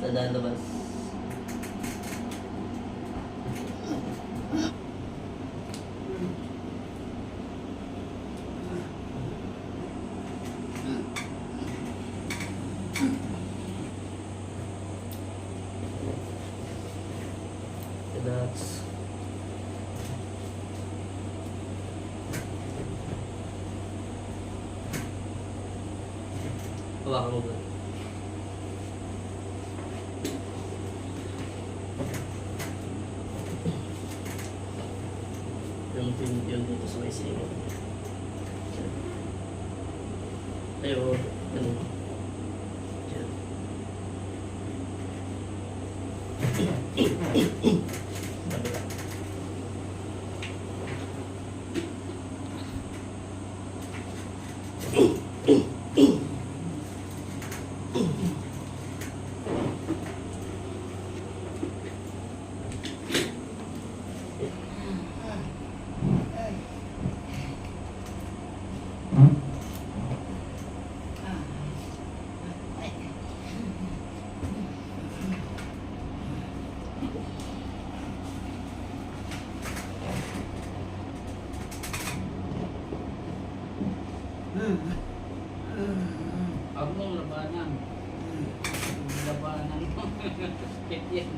Sa lalabas. Relax. Hawakan mo ba? Yung dito sa may singit. Ayaw, ano? Diyan. Kabila. Ako mo labanan. Labanan mo. Kit yan.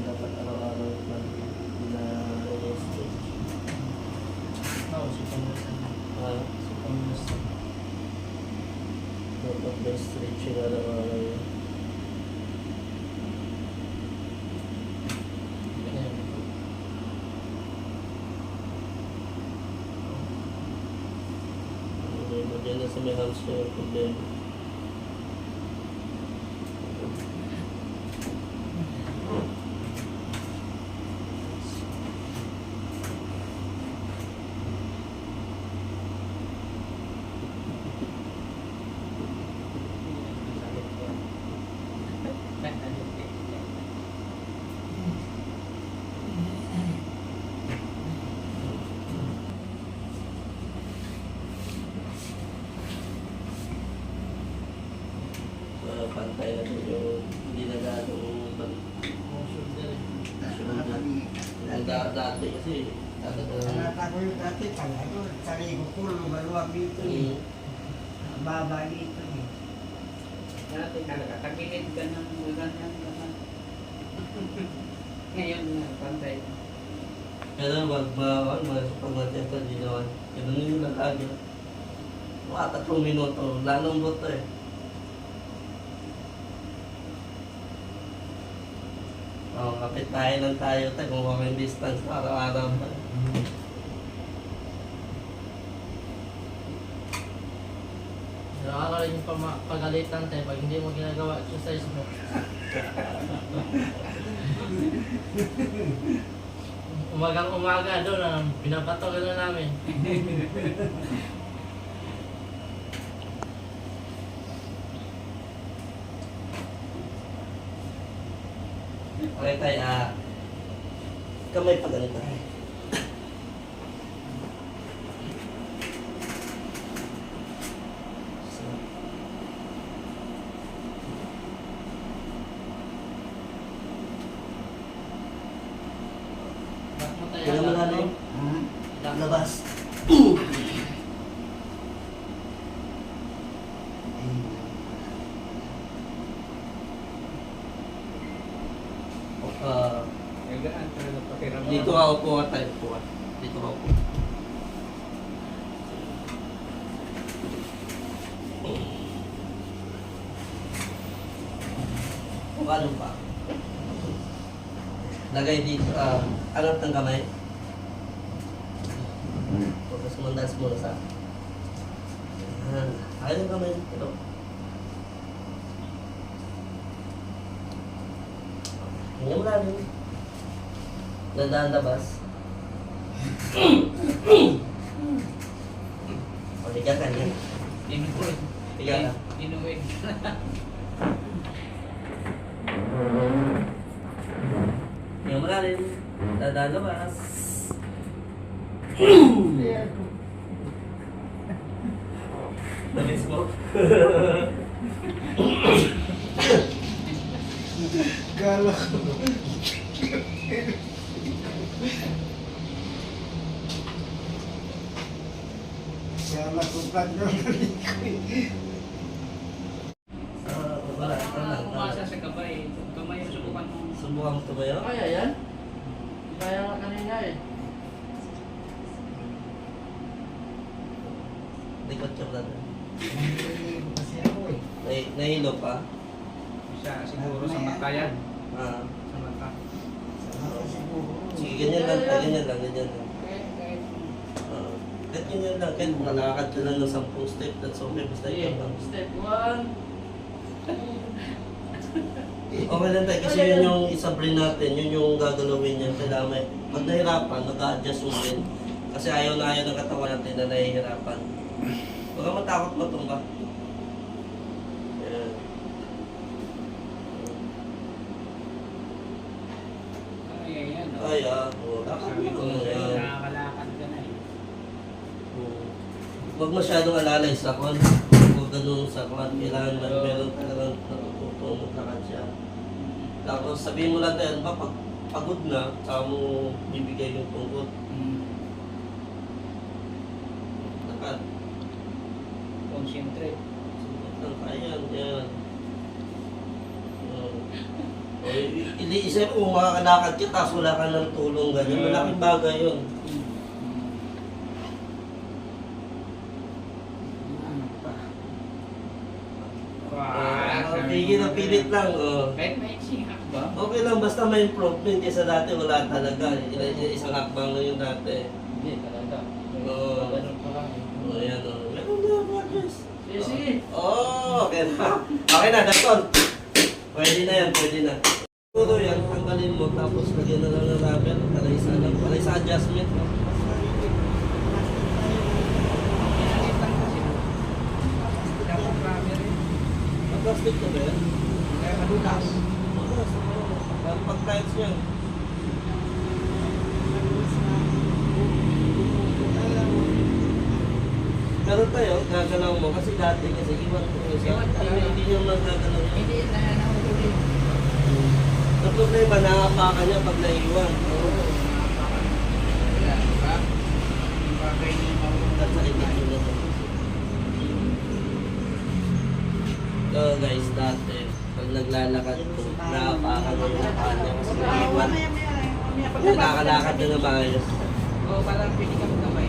Dapat araw-araw na rest. Oo, si Pamusan. Si Pamusan. Dapat may stretching araw-araw. Diyan na sa may hamstring ang problema. Pantay na ito yung hindi na gano'ng shoulder. dati kasi Nalata ko yung dati, talaga, sarili ko pulo, maluwag dito eh. Baba dito eh. Dati talaga, tagilid ka ng ganyan naman. Ngayon na, pantay. pero magbawal mga supermarket na ginawa ganun yung nag-agyo mga 3 minuto lalong buto eh. Kapit tayo lang tayo kung walking distance araw-araw pa. Nakaka rin yung pagalitan tayo pag hindi mo ginagawa exercise mo. umagang-umaga doon, pinapatogan na namin. Okay tayo, kamay pa ganito. Tingnan mo natin. Labas. Nagaan talaga pakiramdam. Dito ka upo ka tayo po. Dito ka upo. Paano pa? Lagay dito, angat ng kamay. Tapos mandas muna sa. Ayaw ng kamay. Ito. Tingnan mo namin. Dandaan labas. O, tiga ka niya. Inuwid. Tiga ka. Inuwid. Tingnan mo namin. Dandaan labas. Namiss mo? Gala ko. Gala ko pa doon. Wala. Umasa sa kamay. Kamay yung subukan mo. Subukan mo ito ba yun? Kaya yan? Kaya nga kanina eh. Likot ka brother. Kasi ako eh. Nahilo pa? Siya siguro sa matayan. Ah. Sa mata. Sige, ganyan lang. Ganyan lang. Ganyan lang. Kahit ganyan lang. Kahit malakad ka lang ng 10 step. That's okay. Basta Sige, ikaw lang. step 1. Okay lang tayo. Kasi yun yung isabrin natin. Yun yung gagalawin niya. Kailangan may... Pag nahirapan, nag-a-adjust mo rin. Kasi ayaw na ayaw ng katawan natin na nahihirapan. Huwag ka matakot matumba. Ayan. Ayan. Ay, Sabi ko, Ayan. nakakalakad ka na eh. Huwag masyadong alalay sa kwan. Huwag ganun sa kwan. Kailangan meron talagang natututong maglakad siya. Tapos sabihin mo lang tayo, ano ba, pag pagod na, saka mo bibigay yung tungkot. Lakad. Concentrate. Ayan, yan. Isip mo, makakalakad ka, tapos wala ka ng tulong, ganyan. Malaking bagay yun. Pigil na pilit lang. Kahit may singak ba? Okay lang, basta may improvement. Kesa dati wala talaga. Isang hakbang lang yung dati. Hindi, talaga. Oo. Ganun pa lang eh. Ayan, meron na progress. Sige, sige. Okay na. Okay na, that's all. Pwede na yan, pwede na. Siguro yan, tanggalin mo, tapos lagyan na lang ng rubber. Palay sa adjustment. Dapat rubber eh. Plastic na ba yan? Kaya madulas. Pag-tiles yan. Pero tayo, gagalaw mo kasi dati kasi iwan ko Iwan ka lang. hindi nyo magagalaw yun. Hindi na nahuli. Ang problema, nakapakan niya pag naiwan. Oo. Wala, diba? Yung bagay ni At sa itik yun na. So guys, dati, pag naglalakad ko, nakapakan niya yung paa niya kasi naiwan. Nakakalakad na na maayos. Oo, parang pili ka magkamay.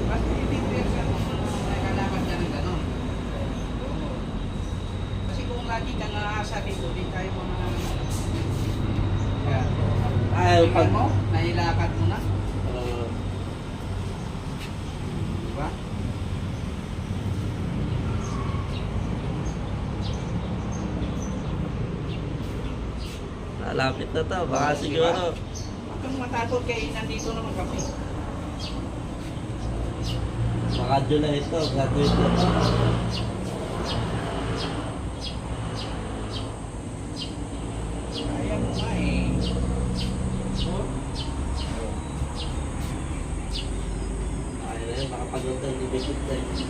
Mas hindi ko yan siya kung nakalakad ka ng gano'n. Oo. Kasi kung lagi kang aasa dito, di tayo mga... Kaya, Ay, pag... mo, nailakad mo na. Diba? Lalapit na to, baka siguro. Huwag kang matakot kaya nandito naman kami. Baka July ito, graduate na pa. Kaya mo nga eh. Ayun na yun, makapagod ng dibigit na yun.